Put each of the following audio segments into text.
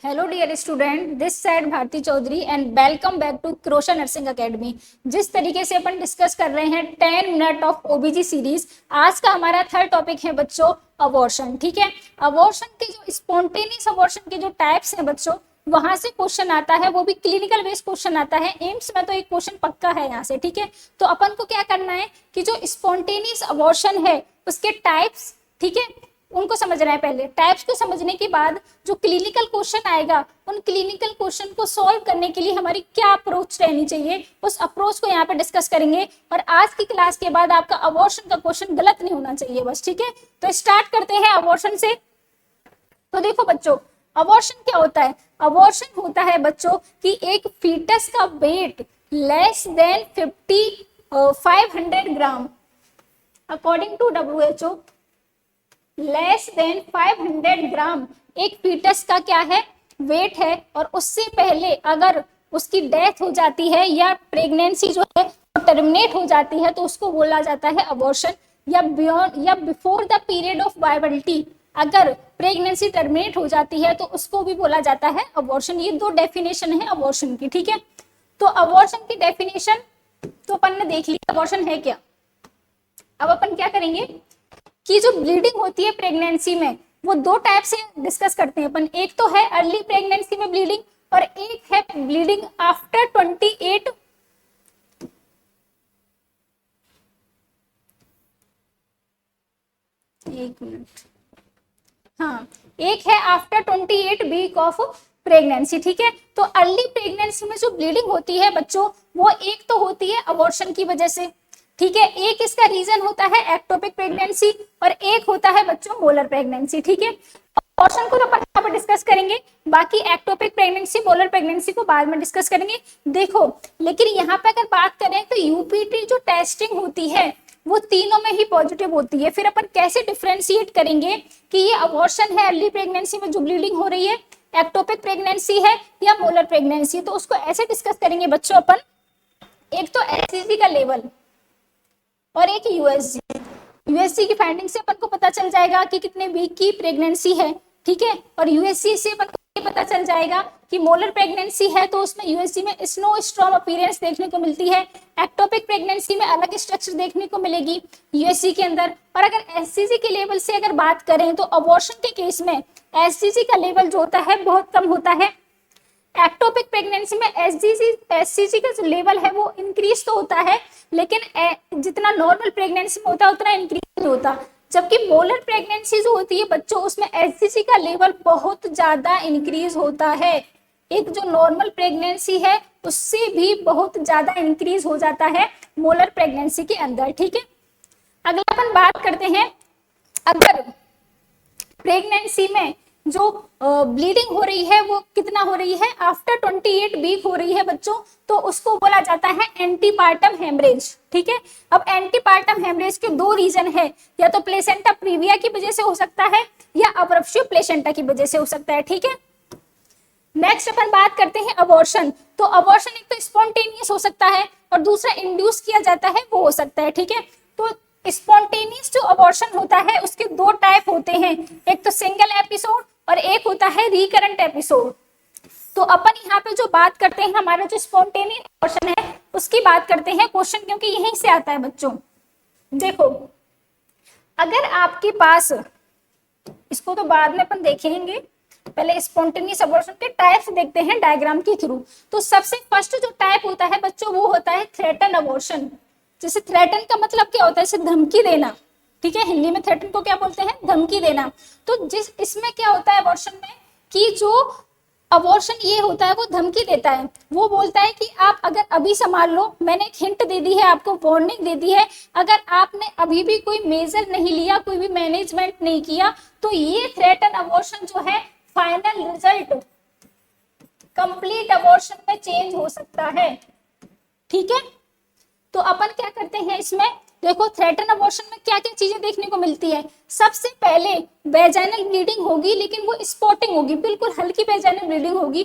Hello dear student, this side Bharti Chaudhary and welcome back to क्रोशा nursing academy. जिस तरीके से अपन डिस्कस कर रहे हैं 10 मिनट ऑफ ओबीजी सीरीज, आज का हमारा थर्ड टॉपिक है बच्चों अबॉर्शन। ठीक है, अबॉर्शन के जो स्पॉन्टेनियस अबॉर्शन के जो टाइप्स हैं बच्चों, वहां से क्वेश्चन आता है, वो भी क्लिनिकल बेस्ड क्वेश्चन आता है। एम्स में तो एक क्वेश्चन पक्का है यहाँ से। ठीक है, तो अपन को क्या करना है कि जो स्पॉन्टेनियस अबॉर्शन है उसके टाइप्स, ठीक है, उनको समझना है। पहले टाइप्स को समझने के बाद जो क्लिनिकल क्वेश्चन आएगा, उन क्लिनिकल क्वेश्चन को सॉल्व करने के लिए हमारी क्या अप्रोच रहनी चाहिए, उस अप्रोच को यहाँ पे डिस्कस करेंगे। और आज की क्लास के बाद आपका अबॉर्शन का क्वेश्चन गलत नहीं होना चाहिए बस। ठीक है, तो स्टार्ट करते हैं अबॉर्शन से। तो देखो बच्चों, अबॉर्शन क्या होता है? अबॉर्शन होता है बच्चों कि एक फीटस का weight less than 500 gram according to WHO, less than 500 gram एक फीटस का क्या है, वेट है। और उससे पहले अगर उसकी डेथ हो जाती है या प्रेगनेंसी जो है वो टर्मिनेट हो जाती है तो उसको बोला जाता है अबॉर्शन। या बियॉन्ड या before the period of viability, अगर प्रेगनेंसी टर्मिनेट हो जाती है तो उसको भी बोला जाता है अबॉर्शन। ये दो डेफिनेशन है अबॉर्शन की। ठीक है, तो अबॉर्शन की डेफिनेशन तो अपन ने देख ली, अबॉर्शन है क्या। अब अपन क्या करेंगे कि जो ब्लीडिंग होती है प्रेगनेंसी में, वो दो टाइप से डिस्कस करते हैं अपन। एक तो है अर्ली प्रेगनेंसी में ब्लीडिंग और एक है ब्लीडिंग आफ्टर 28। एक मिनट, हाँ, एक है आफ्टर 28 वीक ऑफ प्रेगनेंसी। ठीक है, तो अर्ली प्रेगनेंसी में जो ब्लीडिंग होती है बच्चों, वो एक तो होती है अबॉर्शन की वजह से। ठीक है, एक इसका रीजन होता है एक्टोपिक प्रेगनेंसी और एक होता है बच्चों मोलर प्रेगनेंसी। ठीक है, अबॉर्शन को तो अपन यहाँ पर डिस्कस करेंगे, बाकी एक्टोपिक प्रेगनेंसी मोलर प्रेगनेंसी को बाद में डिस्कस करेंगे। देखो, लेकिन यहाँ पे अगर बात करें तो यूपीटी जो टेस्टिंग होती है वो तीनों में ही पॉजिटिव होती है। फिर अपन कैसे डिफ्रेंशिएट करेंगे कि ये अबॉर्शन है अर्ली प्रेगनेंसी में जो ब्लीडिंग हो रही है, एक्टोपिक प्रेगनेंसी है या मोलर प्रेगनेंसी, तो उसको ऐसे डिस्कस करेंगे बच्चों अपन। एक तो एचसीजी का लेवल और एक यूएसजी की फाइंडिंग से अपन को पता चल जाएगा कि कितने वीक की प्रेगनेंसी है। ठीक है, और यूएसजी से अपन को पता चल जाएगा कि मोलर प्रेगनेंसी है तो उसमें यूएसजी में स्नो स्टॉर्म अपीयरेंस देखने को मिलती है। एक्टोपिक प्रेगनेंसी में अलग स्ट्रक्चर देखने को मिलेगी यूएसजी के अंदर। और अगर एससीजी के लेवल से अगर बात करें तो अबॉर्शन के केस में एससीजी का लेवल जो होता है बहुत कम होता है। एक्टोपिक प्रेगनेंसी में एससीजी का जो लेवल है वो इंक्रीज तो होता है, लेकिन जितना नॉर्मल प्रेगनेंसी में होता है उतना इंक्रीज नहीं होता। जबकि मोलर प्रेगनेंसी जो होती है बच्चों, उसमें एससीजी का लेवल बहुत ज्यादा इंक्रीज होता है। एक जो नॉर्मल प्रेगनेंसी है उससे भी बहुत ज्यादा इंक्रीज हो जाता है मोलर प्रेगनेंसी के अंदर। ठीक है, अगला अपन बात करते हैं, अगर प्रेगनेंसी में जो ब्लीडिंग हो रही है वो कितना हो रही है, आफ्टर 28 वीक हो रही है बच्चों, तो उसको बोला जाता है एंटीपार्टम हेमरेज। ठीक है, अब एंटीपार्टम हेमरेज के दो रीजन है, या तो प्लेसेंटा प्रीविया की वजह से हो सकता है या अब्रप्शियो प्लेसेंटा की वजह से हो सकता है। ठीक है, नेक्स्ट अपन बात करते हैं अबॉर्शन। तो अबॉर्शन एक तो स्पॉन्टेनियस हो सकता है और दूसरा इंड्यूस किया जाता है वो हो सकता है। ठीक है, तो स्पॉन्टेनियस जो अबॉर्शन होता है उसके दो टाइप होते हैं, एक तो सिंगल एपिसोड और एक होता है रिकरेंट एपिसोड। तो अपन यहाँ पे जो बात करते हैं, हमारा जो स्पॉन्टेनियस अबॉर्शन है उसकी बात करते हैं क्वेश्चन, क्योंकि यहीं से आता है बच्चों। देखो, अगर आपके पास, इसको तो बाद में अपन देखेंगे, पहले स्पॉन्टेनियस अबॉर्शन के टाइप्स देखते हैं डायग्राम के थ्रू। तो सबसे फर्स्ट जो टाइप होता है बच्चों वो होता है थ्रेटन अबॉर्शन। जैसे थ्रेटन का मतलब क्या होता है, जैसे धमकी देना। ठीक है, हिंदी में थ्रेटन को क्या बोलते हैं, धमकी देना। तो जिस इसमें क्या होता है अबॉर्शन में कि जो अबॉर्शन ये होता है वो धमकी देता है, वो बोलता है कि आप अगर अभी संभाल लो, मैंने एक हिंट दे दी है आपको, वार्निंग दे दी है, अगर आपने अभी भी कोई मेजर नहीं लिया, कोई भी मैनेजमेंट नहीं किया, तो ये थ्रेटन अबॉर्शन जो है फाइनल रिजल्ट कंप्लीट अबॉर्शन में चेंज हो सकता है। ठीक है, तो अपन क्या करते हैं इसमें, देखो थ्रेटन अबॉर्शन में क्या क्या चीजें देखने को मिलती है। सबसे पहले वेजाइनल ब्लीडिंग होगी, लेकिन वो स्पॉटिंग होगी, बिल्कुल हल्की वेजाइनल ब्लीडिंग होगी।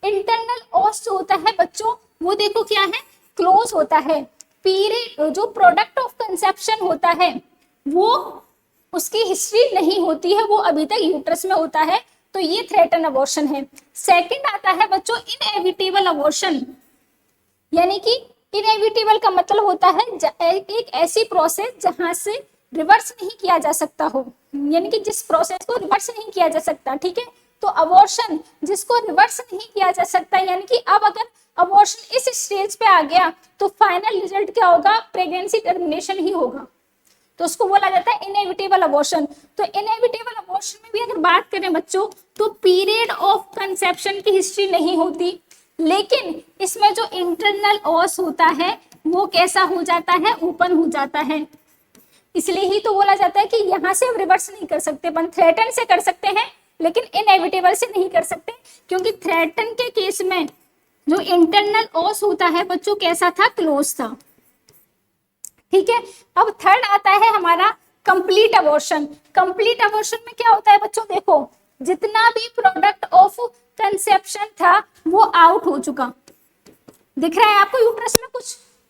इंटरनल ऑस जो होता है बच्चों, वो देखो क्या है, क्लोज होता है। पीरियड जो प्रोडक्ट ऑफ कंसेप्शन होता है वो उसकी हिस्ट्री नहीं होती है, वो अभी तक यूट्रस में होता है। तो ये थ्रेटन अबॉर्शन है। सेकंड आता है बच्चों इनएविटेबल अबॉर्शन, यानी कि इनएविटेबल का मतलब होता है एक ऐसी प्रोसेस जहां से रिवर्स नहीं किया जा सकता हो, यानी कि जिस प्रोसेस को रिवर्स नहीं किया जा सकता, ठीक है। तो अबॉर्शन जिसको रिवर्स नहीं किया जा सकता, यानी कि अब अगर अबॉर्शन इस स्टेज पे आ गया तो फाइनल रिजल्ट क्या होगा, प्रेगनेंसी टर्मिनेशन ही होगा, तो उसको बोला जाता है इनएविटेबल अबॉर्शन। तो इनएविटेबल अबॉर्शन में भी अगर बात करें बच्चों, तो पीरियड ऑफ कंसेप्शन की हिस्ट्री नहीं होती, लेकिन इसमें जो इंटरनल ऑस होता है वो कैसा हो जाता है, ओपन हो जाता है। इसलिए ही तो बोला जाता है कि यहाँ से रिवर्स नहीं कर सकते, अपन थ्रेटन से कर सकते हैं लेकिन इनएविटेबल से नहीं कर सकते, क्योंकि थ्रेटन के केस में जो इंटरनल ऑस होता है बच्चों कैसा था, क्लोज था, ठीक है। अब थर्ड आता है हमारा कंप्लीट अबॉर्शन। कंप्लीट अबॉर्शन में क्या होता है बच्चों, देखो जितना भी प्रोडक्ट ऑफ कंसेप्शन था वो आउट हो चुका, दिख रहा है आपको यूट्रस में,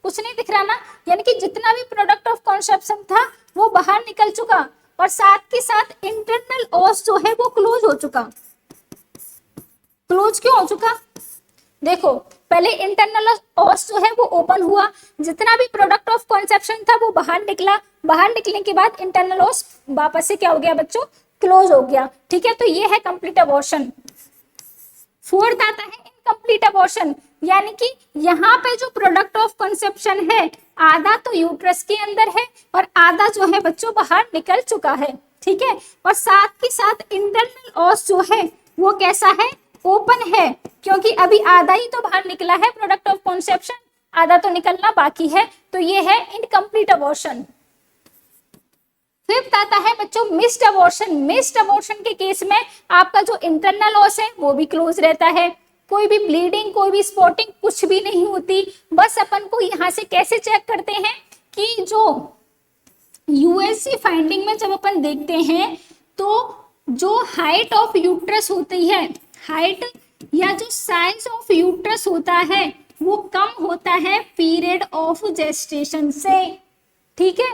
कुछ नहीं दिख रहा ना, यानी कि जितना भी प्रोडक्ट ऑफ कंसेप्शन था वो बाहर निकल चुका, और साथ के साथ इंटरनल ऑस जो है वो क्लोज हो चुका। क्लोज क्यों हो चुका, देखो पहले इंटरनल ऑस जो है वो ओपन हुआ, जितना भी प्रोडक्ट ऑफ कंसेप्शन था वो बाहर निकला, बाहर निकलने के बाद इंटरनल ऑस वापस से क्या हो गया बच्चों, क्लोज हो गया, ठीक है। तो ये है कंप्लीट अबॉर्शन। फोर्थ आता है इनकम्प्लीट अबॉर्शन, यानी कि यहाँ पे जो प्रोडक्ट ऑफ कंसेप्शन है आधा तो यूट्रस के अंदर है और आधा जो है बच्चों बाहर निकल चुका है, ठीक है। और साथ के साथ इंटरनल ऑस जो है वो कैसा है, ओपन है, क्योंकि अभी आधा ही तो बाहर निकला है प्रोडक्ट ऑफ कंसेप्शन, आधा तो निकलना बाकी है, तो ये है इनकम्प्लीट अबॉर्शन। फिफ्थ आता है बच्चों मिस्ड अबॉर्शन। मिस्ड अबॉर्शन के केस में आपका जो इंटरनल ऑस है वो भी क्लोज रहता है, कोई भी ब्लीडिंग कोई भी स्पॉटिंग कुछ भी नहीं होती। बस अपन को यहाँ से कैसे चेक करते हैं कि जो यूएससी फाइंडिंग में जब अपन देखते हैं तो जो हाइट ऑफ यूट्रस होती है, हाइट या जो साइज ऑफ यूट्रस होता है वो कम होता है पीरियड ऑफ जेस्टेशन से, ठीक है।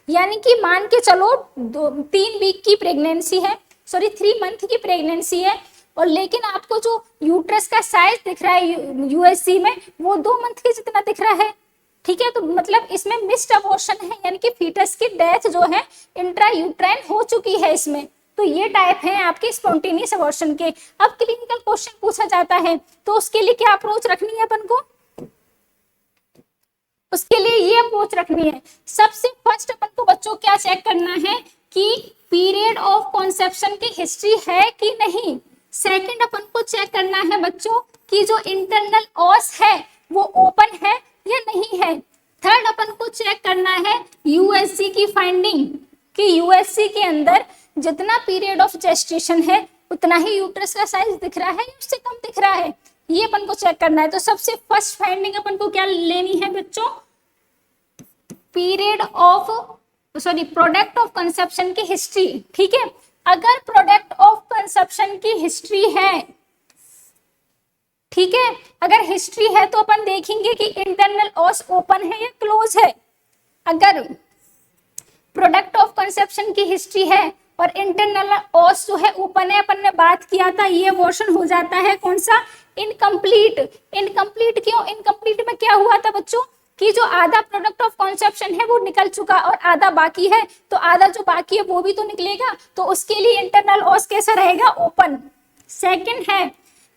यानी कि मान के चलो 3 वीक की प्रेगनेंसी है, सॉरी 3 मंथ की प्रेगनेंसी है, और लेकिन आपको जो यूट्रस का साइज दिख रहा है यूएससी में वो 2 मंथ के जितना दिख रहा है, ठीक है। तो मतलब इसमें मिस्ड अबॉर्शन है, यानी कि फीटस की डेथ जो है इंट्रा यूट्राइन हो चुकी है इसमें। तो ये टाइप है आपके स्पॉन्टेनियस अबॉर्शन के। अब क्लिनिकल क्वेश्चन पूछा जाता है तो उसके लिए क्या अप्रोच रखनी है अपन को, उसके लिए ये अप्रोच रखनी है, सबसे फर्स्ट अपन को बच्चों क्या चेक करना है कि पीरियड ऑफ कॉन्सेप्शन की हिस्ट्री है कि नहीं। सेकंड अपन को चेक करना है बच्चों कि जो इंटरनल ऑस है वो ओपन है या नहीं है। थर्ड अपन को चेक करना है यूएससी की फाइंडिंग कि यूएससी के अंदर जितना पीरियड ऑफ जेस्टेशन है उतना ही यूट्रस का साइज दिख रहा है या उससे कम दिख रहा है, ये अपन को चेक करना है। तो सबसे फर्स्ट फाइंडिंग अपन को क्या लेनी है बच्चों, period of product of conception की हिस्ट्री, ठीक है। अगर प्रोडक्ट ऑफ कंसेप्शन की हिस्ट्री है, ठीक है, अगर हिस्ट्री है तो अपन देखेंगे कि इंटरनल ऑस ओपन है या क्लोज है। अगर प्रोडक्ट ऑफ कंसेप्शन की हिस्ट्री है और इंटरनल ऑस जो है ओपन है, अपन ने बात किया था, ये अबॉर्शन हो जाता है कौन सा, इनकम्प्लीट। इनकम्प्लीट क्यों, इनकम्प्लीट में क्या हुआ था बच्चों कि जो आधा प्रोडक्ट ऑफ कंसेप्शन है वो निकल चुका और आधा बाकी है, तो आधा जो बाकी है वो भी तो निकलेगा, तो उसके लिए इंटरनल ऑस कैसा रहेगा, ओपन। सेकंड है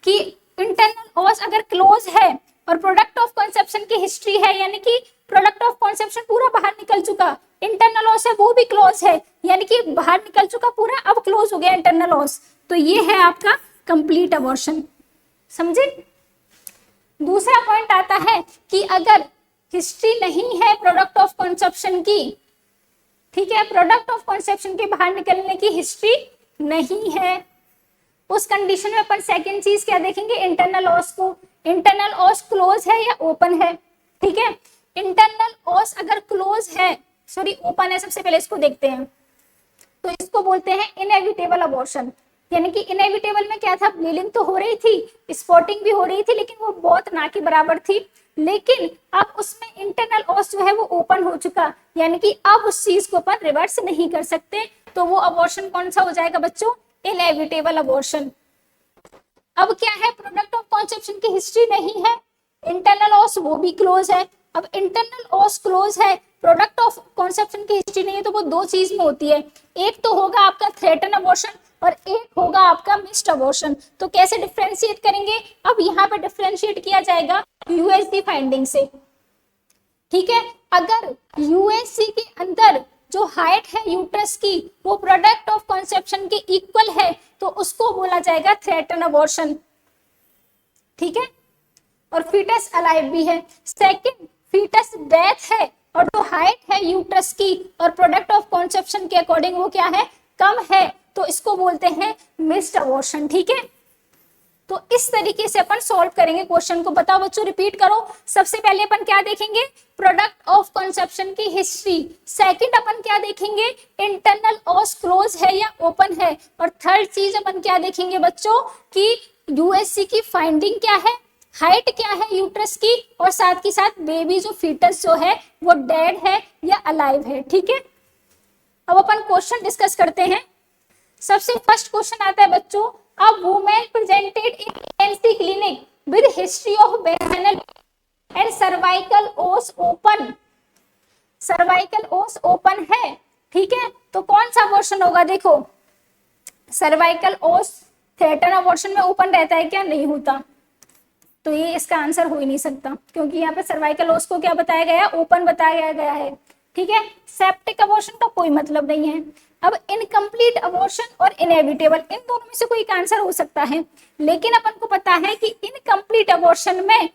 कि इंटरनल ऑस अगर क्लोज है और प्रोडक्ट ऑफ कंसेप्शन की हिस्ट्री है, यानी कि प्रोडक्ट ऑफ कंसेप्शन पूरा बाहर निकल चुका, इंटरनल ऑस है वो भी क्लोज है, यानी कि बाहर निकल चुका पूरा, अब क्लोज हो गया इंटरनल ऑस, तो ये है आपका कंप्लीट अबॉर्शन, समझे। दूसरा पॉइंट आता है कि अगर हिस्ट्री नहीं है प्रोडक्ट ऑफ कंसेप्शन की, ठीक है, प्रोडक्ट ऑफ कंसेप्शन के बाहर निकलने की हिस्ट्री नहीं है, उस कंडीशन में अपन सेकंड चीज क्या देखेंगे, इंटरनल ऑस को, इंटरनल ऑस क्लोज है या ओपन है, ठीक है। इंटरनल ऑस अगर क्लोज है, सॉरी ओपन है, सबसे पहले इसको देखते हैं, तो इसको बोलते हैं इनएविटेबल अबॉर्शन। यानी कि इनएविटेबल में क्या था, ब्लीडिंग तो हो रही थी, स्पॉटिंग भी हो रही थी, लेकिन वो बहुत ना के बराबर थी, लेकिन अब उसमें इंटरनल ऑस जो है वो ओपन हो चुका, यानी कि अब उस चीज को अपन रिवर्स नहीं कर सकते, तो वो अबॉर्शन कौन सा हो जाएगा बच्चों, इनएविटेबल अबॉर्शन। अब क्या है, प्रोडक्ट ऑफ कॉन्सेप्शन की हिस्ट्री नहीं है, इंटरनल ओस वो भी क्लोज है। अब इंटरनल ओस क्लोज है, प्रोडक्ट ऑफ कॉन्सेप्शन की हिस्ट्री नहीं है, तो वो दो चीज में होती है, एक तो होगा आपका थ्रेटन अबॉर्शन और एक होगा आपका मिस्ड अबॉर्शन। तो कैसे डिफरेंशिएट करेंगे, अब यहाँ पे डिफरेंशिएट किया जाएगा यूएसडी फाइंडिंग से, ठीक है। अगर यूएससी के अंदर जो हाइट है यूट्रस की वो प्रोडक्ट ऑफ कॉन्सेप्शन के इक्वल है तो उसको बोला जाएगा थ्रेटन अबॉर्शन, ठीक है। और फीटस अलाइव भी है। सेकंड, फीटस डेथ है और जो हाइट है यूट्रस की और प्रोडक्ट ऑफ कॉन्सेप्शन के अकॉर्डिंग वो क्या है, कम है, तो इसको बोलते हैं मिस्ड अबॉर्शन, ठीक है। तो इस तरीके से अपन सॉल्व करेंगे क्वेश्चन को। बताओ बच्चों, रिपीट करो। सबसे पहले अपन क्या देखेंगे, प्रोडक्ट ऑफ कंसेप्शन की हिस्ट्री। सेकंड अपन क्या देखेंगे, इंटरनल ओस क्लोज है या ओपन है। और थर्ड चीज अपन क्या देखेंगे बच्चों कि यूएससी की फाइंडिंग क्या है, हाइट क्या है यूट्रस की, और साथ ही साथ बेबी जो फीटस जो है वो डेड है या अलाइव है, ठीक है। अब अपन क्वेश्चन डिस्कस करते हैं। सबसे फर्स्ट क्वेश्चन आता है बच्चों, a woman presented in NC clinic with history of vaginal and cervical os open, cervical os open है, ठीक है। तो कौन सा अबॉर्शन होगा, देखो सर्वाइकल ओस थ्रेटन अबॉर्शन में ओपन रहता है क्या, नहीं होता, तो ये इसका आंसर हो ही नहीं सकता क्योंकि यहाँ पे सर्वाइकल ओस को क्या बताया गया, ओपन बताया गया है, ठीक है। सेप्टिक अबॉर्शन का कोई मतलब नहीं है। अब इनकम्प्लीट अबॉर्शन और इनएविटेबल, इन दोनों में से कोई एक आंसर हो सकता है, लेकिन अपन को पता है कि इनकम्प्लीट अबॉर्शन में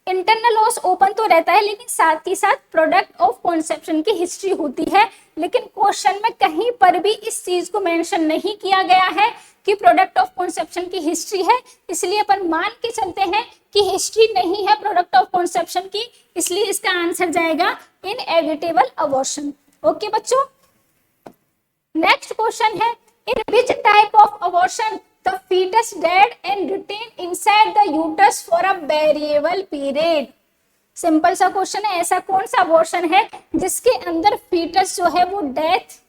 इंटरनल ओस ओपन तो रहता है लेकिन साथ ही साथ प्रोडक्ट ऑफ कॉन्सेप्शन की हिस्ट्री होती है। लेकिन क्वेश्चन में कहीं पर भी इस चीज को मेंशन नहीं किया गया है कि प्रोडक्ट ऑफ कॉन्सेप्शन की हिस्ट्री है, इसलिए अपन मान के चलते हैं कि हिस्ट्री नहीं है प्रोडक्ट ऑफ कॉन्सेप्शन की, इसलिए इसका आंसर जाएगा इनएविटेबल अबॉर्शन। ओके बच्चों, नेक्स्ट क्वेश्चन है, in which type of abortion the foetus dead and retain inside the uterus for a variable period. Simple सा क्वेश्चन है, ऐसा कौन सा अबॉर्शन है जिसके अंदर फीटस जो है वो डेथ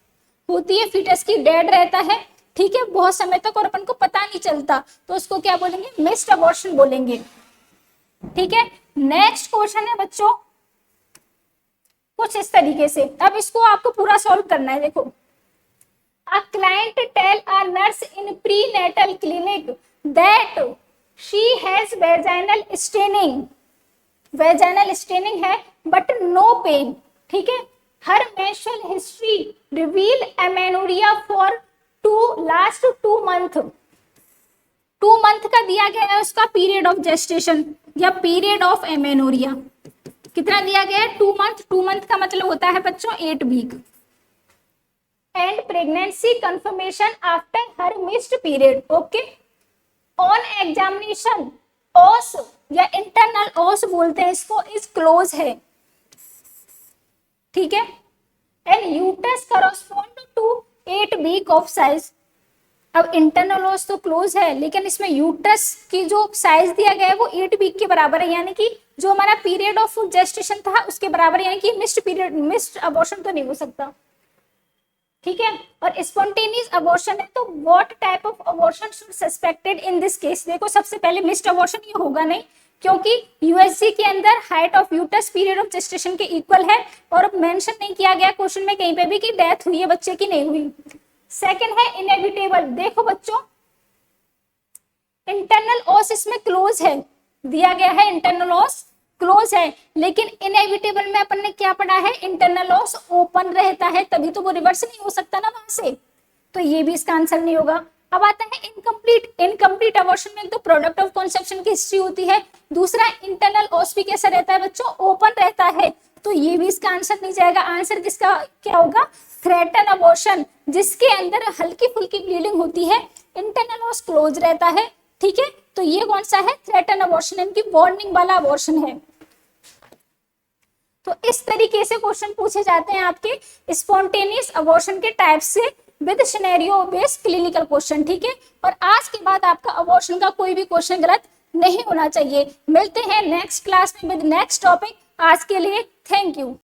होती है, फीटस की डेड रहता है, ठीक है, बहुत समय तक और अपन को पता नहीं चलता, तो उसको क्या बोलेंगे, मिस्ड अबॉर्शन बोलेंगे, ठीक है। नेक्स्ट क्वेश्चन है बच्चों कुछ इस तरीके से, अब इसको आपको पूरा सॉल्व करना है। देखो, a client tell a nurse in prenatal clinic that she has vaginal staining, vaginal staining है but no pain, ठीक है। her menstrual history reveal amenorrhea for last 2 month, 2 month का दिया गया है उसका पीरियड ऑफ जेस्टेशन या पीरियड ऑफ एमेनोरिया, कितना दिया गया है, 2 मंथ, 2 मंथ का मतलब होता है बच्चों 8 week, and pregnancy confirmation after her missed period, okay. On examination os या इंटरनल ओस बोलते हैं इसको, इज क्लोज है, ठीक है, and uterus correspond to 8 week of size. अब इंटरनल ओस तो क्लोज है लेकिन इसमें यूटरस की जो साइज दिया गया है वो 8 वीक के बराबर है, यानी कि जो हमारा पीरियड ऑफ जेस्टेशन था उसके बराबर, यानी कि मिस्ड पीरियड, मिस्ड अबॉर्शन तो नहीं हो सकता, ठीक है। और स्पॉन्टेनियस अबॉर्शन है तो what type of abortion should suspected in this case. देखो सबसे पहले मिस्ड अबॉर्शन ये होगा नहीं क्योंकि यूएसजी के अंदर height of uterus period of gestation के इक्वल है और मेंशन नहीं किया गया क्वेश्चन में कहीं पे भी कि डेथ हुई है बच्चे की, नहीं हुई। सेकंड है इनएविटेबल, देखो बच्चों इंटरनल ओस इसमें क्लोज है, दिया गया है इंटरनल ओस क्लोज है, लेकिन इनएविटेबल में अपन ने क्या पढ़ा है, इंटरनल ओस ओपन रहता है, तभी तो वो रिवर्स नहीं हो सकता ना वहां से, तो ये भी इसका आंसर नहीं होगा। अब आता है इनकम्प्लीट, इनकम्प्लीट अबॉर्शन में एक तो प्रोडक्ट ऑफ कंसेप्शन की हिस्ट्री होती है, दूसरा इंटरनल ओस भी कैसा रहता है बच्चों, ओपन रहता है, तो ये भी इसका आंसर नहीं जाएगा। आंसर किसका क्या होगा, थ्रेटन अबॉर्शन, जिसके अंदर हल्की फुल्की ब्लीडिंग होती है, इंटरनल ओस क्लोज रहता है, ठीक है, तो ये कौन सा है, थ्रेटन अबॉर्शन, इनकी वार्निंग वाला अबॉर्शन है। तो इस तरीके से क्वेश्चन पूछे जाते हैं आपके स्पॉन्टेनियस अबॉर्शन के टाइप से with scenario based clinical question, ठीक है। और आज के बाद आपका अबॉर्शन का कोई भी क्वेश्चन गलत नहीं होना चाहिए। मिलते हैं नेक्स्ट क्लास में विद नेक्स्ट टॉपिक। आज के लिए थैंक यू।